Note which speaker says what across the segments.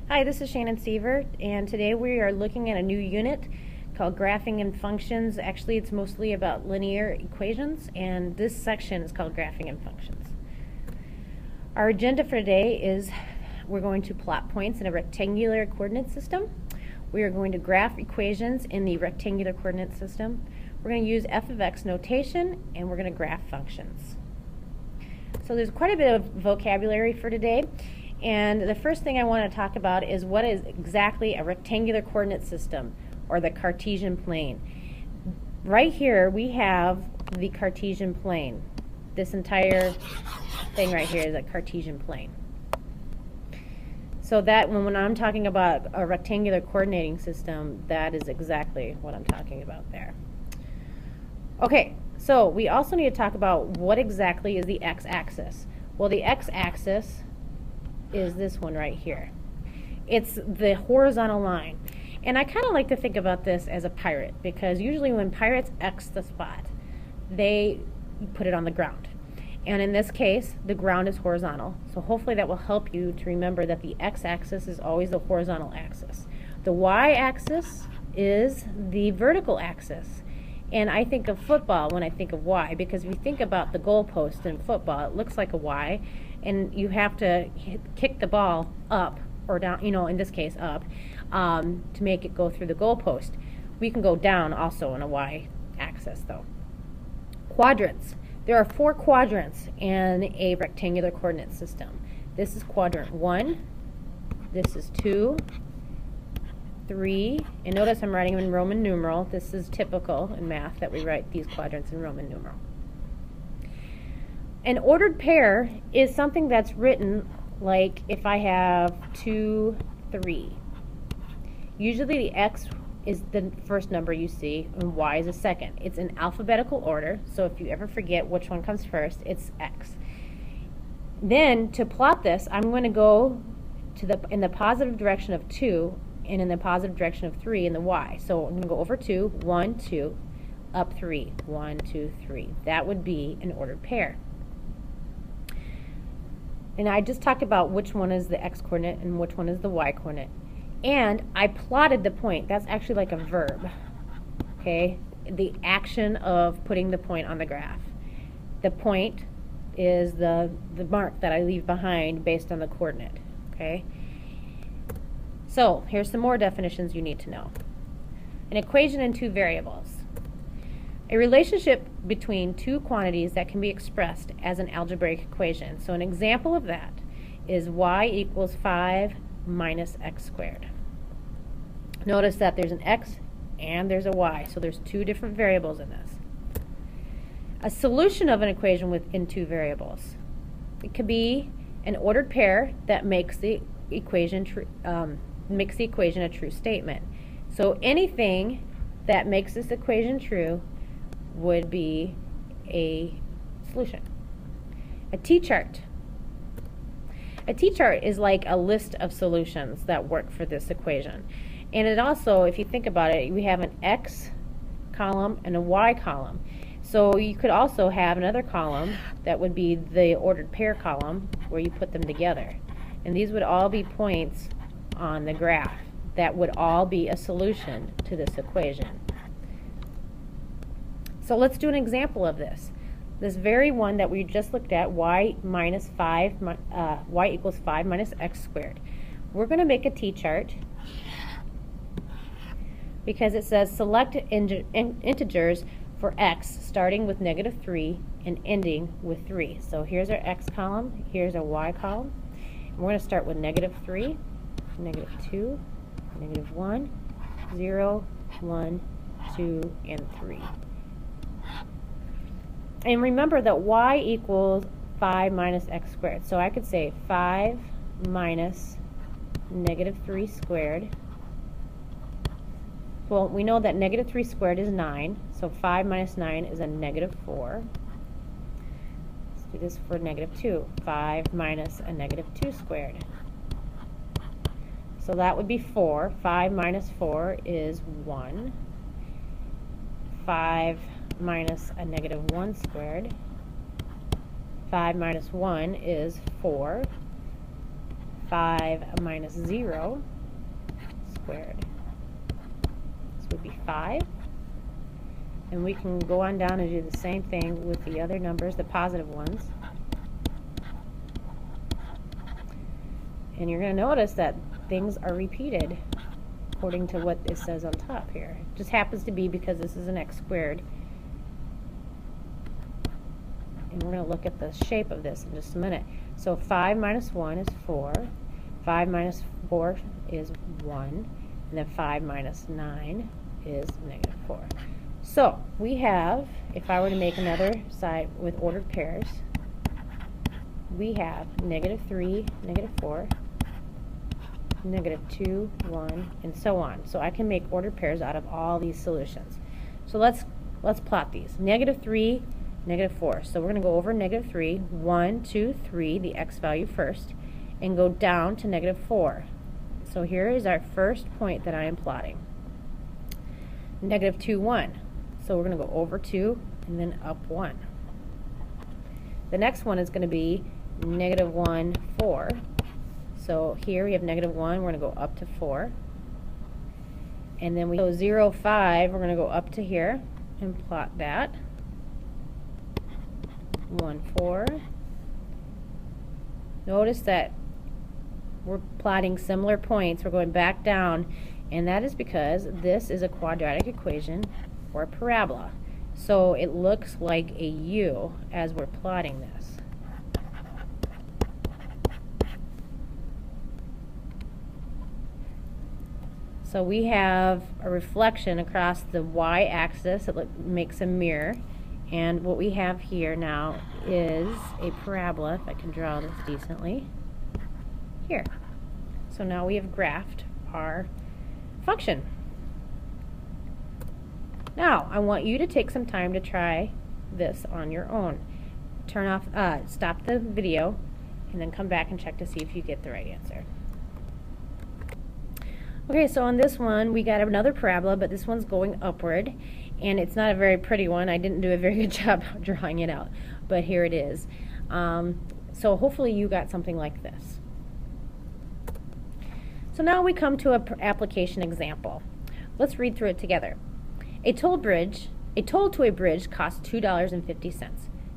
Speaker 1: Hi, this is Shannon Seaver, and today we are looking at a new unit called Graphing and Functions. Actually, it's mostly about linear equations, and this section is called Graphing and Functions. Our agenda for today is we're going to plot points in a rectangular coordinate system. We are going to graph equations in the rectangular coordinate system. We're going to use f of x notation, and we're going to graph functions. So there's quite a bit of vocabulary for today. And the first thing I want to talk about is what is exactly a rectangular coordinate system, or the Cartesian plane. Right here we have the Cartesian plane. This entire thing right here is a Cartesian plane. So that when I'm talking about a rectangular coordinating system, that is exactly what I'm talking about there. Okay, so we also need to talk about what exactly is the x-axis. Well, the x-axis is this one right here. It's the horizontal line. And I kind of like to think about this as a pirate, because usually when pirates X the spot, they put it on the ground. And in this case, the ground is horizontal. So hopefully that will help you to remember that the x-axis is always the horizontal axis. The y-axis is the vertical axis. And I think of football when I think of Y, because if you think about the goalpost in football, it looks like a Y, and you have to kick the ball up or down, in this case up, to make it go through the goalpost. We can go down also on a Y axis though. Quadrants. There are 4 quadrants in a rectangular coordinate system. This is quadrant 1, this is 2, 3, and notice I'm writing them in Roman numeral. This is typical in math that we write these quadrants in Roman numeral. An ordered pair is something that's written like if I have 2, 3. Usually the x is the first number you see and y is the second. It's in alphabetical order, so if you ever forget which one comes first, it's x. Then to plot this, I'm going to go to in the positive direction of 2 and in the positive direction of 3 in the y. So I'm going to go over 2, 1, 2, up 3, 1, 2, 3. That would be an ordered pair. And I just talked about which one is the x-coordinate and which one is the y-coordinate. And I plotted the point. That's actually like a verb. Okay? The action of putting the point on the graph. The point is the mark that I leave behind based on the coordinate. Okay? So here's some more definitions you need to know. An equation in 2 variables. A relationship between 2 quantities that can be expressed as an algebraic equation. So an example of that is y equals 5 minus x squared. Notice that there's an x and there's a y, so there's 2 different variables in this. A solution of an equation within 2 variables. It could be an ordered pair that makes the equation a true statement. So anything that makes this equation true would be a solution. A t-chart. A t-chart is like a list of solutions that work for this equation. And it also, if you think about it, we have an x column and a y column. So you could also have another column that would be the ordered pair column where you put them together. And these would all be points on the graph that would all be a solution to this equation. So let's do an example of this. This very one that we just looked at, y equals 5 minus x squared. We're going to make a t-chart because it says select integers for x starting with -3 and ending with 3. So here's our x column, here's our y column. And we're going to start with -3, -2, -1, 0, 1, 2, and 3. And remember that y equals 5 minus x squared. So I could say 5 minus -3 squared. Well, we know that -3 squared is 9. So 5 minus 9 is a -4. Let's do this for -2. 5 minus a -2 squared. So that would be 4. 5 minus 4 is 1. 5 minus a -1 squared. 5 minus 1 is 4. 5 minus 0 squared. This would be 5. And we can go on down and do the same thing with the other numbers, the positive ones. And you're going to notice that things are repeated according to what it says on top here. It just happens to be because this is an x squared. And we're going to look at the shape of this in just a minute. So 5 minus 1 is 4. 5 minus 4 is 1. And then 5 minus 9 is negative 4. So we have, if I were to make another side with ordered pairs, we have negative 3, negative 4, negative 2, 1, and so on. So I can make ordered pairs out of all these solutions. So let's plot these. Negative 3, negative 4. So we're going to go over negative 3, 1, 2, 3, the x value first, and go down to negative 4. So here is our first point that I am plotting. Negative 2, 1. So we're going to go over 2 and then up 1. The next one is going to be negative 1, 4. So here we have negative 1, we're going to go up to 4. And then we go 0, 5, we're going to go up to here and plot that. 1, 4. Notice that we're plotting similar points. We're going back down, and that is because this is a quadratic equation or a parabola. So it looks like a U as we're plotting this. So we have a reflection across the y-axis. It makes a mirror. And what we have here now is a parabola, if I can draw this decently, here. So now we have graphed our function. Now, I want you to take some time to try this on your own. Turn off, stop the video, and then come back and check to see if you get the right answer. Okay, so on this one, we got another parabola, but this one's going upward, and it's not a very pretty one. I didn't do a very good job drawing it out, but here it is. So hopefully you got something like this. So now we come to an application example. Let's read through it together. A toll to a bridge costs $2.50.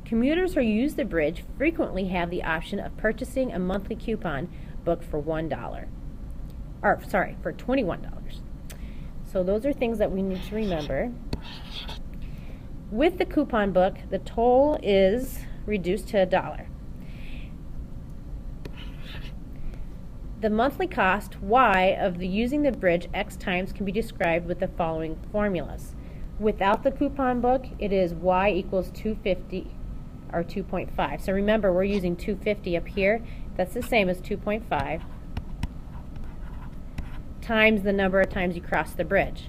Speaker 1: Commuters who use the bridge frequently have the option of purchasing a monthly coupon book for $1. Or, sorry, for $21. So those are things that we need to remember. With the coupon book, the toll is reduced to $1. The monthly cost, y, of the using the bridge x times can be described with the following formulas. Without the coupon book, it is y equals 250, or 2.5. So remember, we're using 250 up here. That's the same as 2.5 times the number of times you cross the bridge.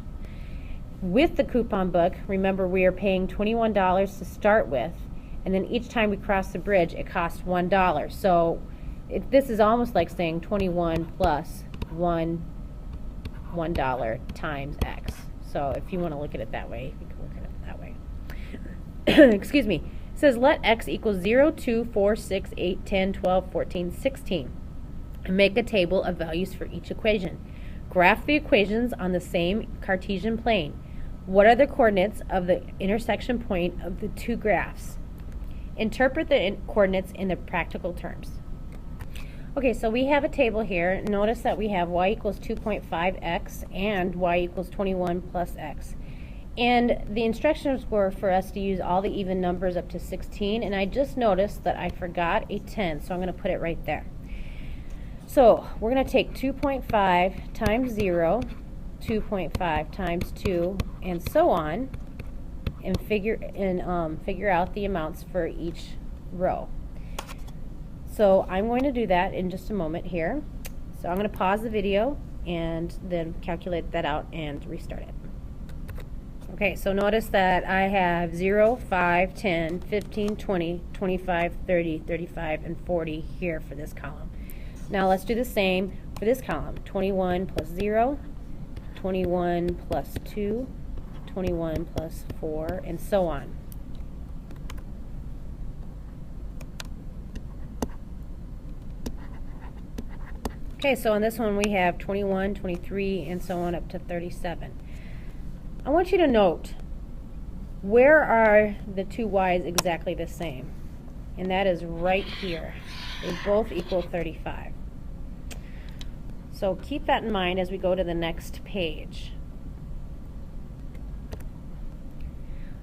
Speaker 1: With the coupon book, remember we are paying $21 to start with, and then each time we cross the bridge, it costs $1. So this is almost like saying 21 plus $1 times x. So if you want to look at it that way, you can look at it that way. Excuse me. It says let x equal 0, 2, 4, 6, 8, 10, 12, 14, 16. And make a table of values for each equation. Graph the equations on the same Cartesian plane. What are the coordinates of the intersection point of the two graphs? Interpret the coordinates in the practical terms. Okay, so we have a table here. Notice that we have y equals 2.5x and y equals 21 plus x. And the instructions were for us to use all the even numbers up to 16, and I just noticed that I forgot a 10, so I'm going to put it right there. So we're going to take 2.5 times 0, 2.5 times 2, and so on, and figure out the amounts for each row. So I'm going to do that in just a moment here. So I'm going to pause the video and then calculate that out and restart it. Okay, so notice that I have 0, 5, 10, 15, 20, 25, 30, 35, and 40 here for this column. Now let's do the same for this column. 21 plus 0, 21 plus 2, 21 plus 4, and so on. Okay, so on this one we have 21, 23, and so on up to 37. I want you to note, where are the two y's exactly the same? And that is right here. They both equal 35. So keep that in mind as we go to the next page.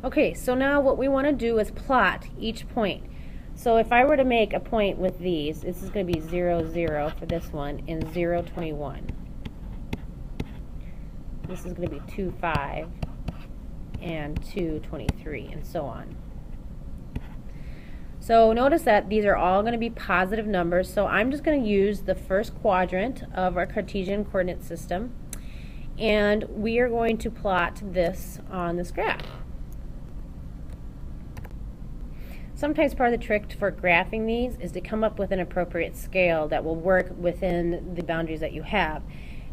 Speaker 1: Okay, so now what we want to do is plot each point. So if I were to make a point with these, this is going to be 0, 0 for this one, and 0, 21. This is going to be 2, 5, and 2, 23, and so on. So notice that these are all going to be positive numbers, so I'm just going to use the first quadrant of our Cartesian coordinate system, and we are going to plot this on this graph. Sometimes part of the trick for graphing these is to come up with an appropriate scale that will work within the boundaries that you have.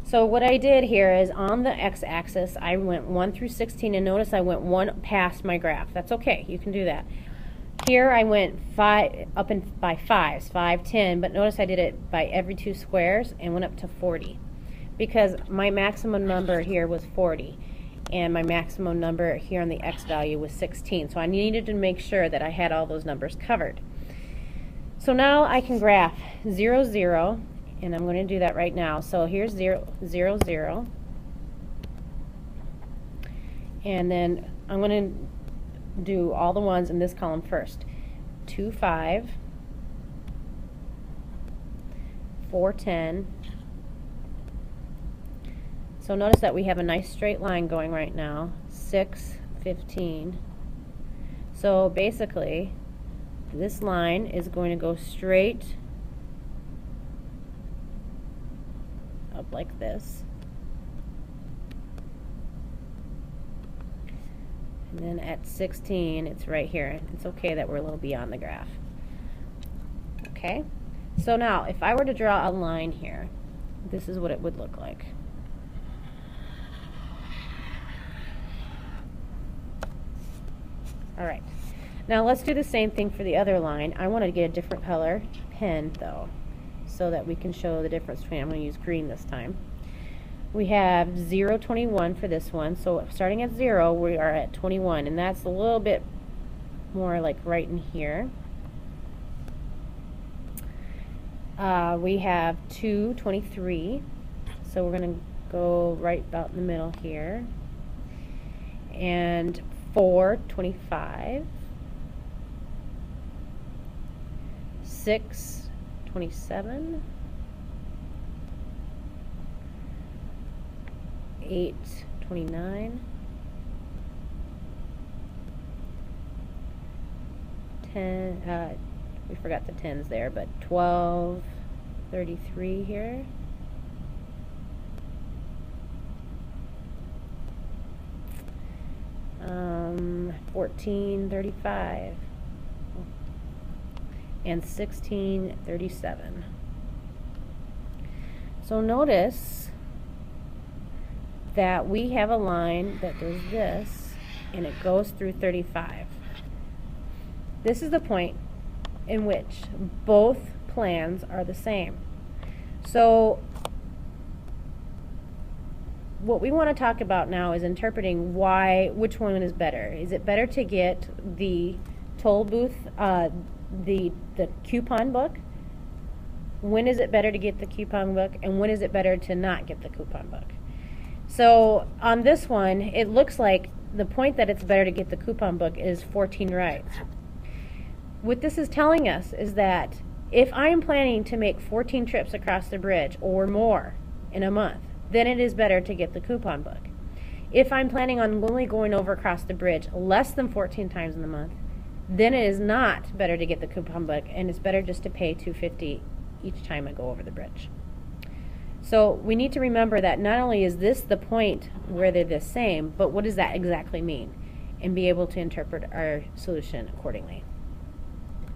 Speaker 1: So what I did here is on the x-axis I went 1 through 16, and notice I went 1 past my graph. That's okay, you can do that. Here I went 5 up by 5s, 5, 10, but notice I did it by every 2 squares and went up to 40 because my maximum number here was 40. And my maximum number here on the x value was 16. So I needed to make sure that I had all those numbers covered. So now I can graph 0, 0, and I'm going to do that right now. So here's 0, 0, 0. And then I'm going to do all the ones in this column first. 2, 5, 4, 10. So notice that we have a nice straight line going right now, 6, 15. So basically, this line is going to go straight up like this. And then at 16, it's right here. It's okay that we're a little beyond the graph. Okay? So now, if I were to draw a line here, this is what it would look like. Alright, now let's do the same thing for the other line. I want to get a different color pen though, so that we can show the difference between, I'm going to use green this time. We have 0, 21 for this one, so starting at 0 we are at 21, and that's a little bit more like right in here. We have 2, 23, so we're going to go right about in the middle here. And 4, 25, 6, 27, 8, 29, 10, we forgot the 10s there, but 12, 33 here. 1435 and 1637. So notice that we have a line that does this and it goes through 35. This is the point in which both plans are the same. So what we want to talk about now is interpreting which one is better. Is it better to get the toll booth, the coupon book? When is it better to get the coupon book, and when is it better to not get the coupon book? So on this one, it looks like the point that it's better to get the coupon book is 14 rides. What this is telling us is that if I'm planning to make 14 trips across the bridge or more in a month, then it is better to get the coupon book. If I'm planning on only going over across the bridge less than 14 times in the month, then it is not better to get the coupon book, and it's better just to pay $2.50 each time I go over the bridge. So we need to remember that not only is this the point where they're the same, but what does that exactly mean? And be able to interpret our solution accordingly.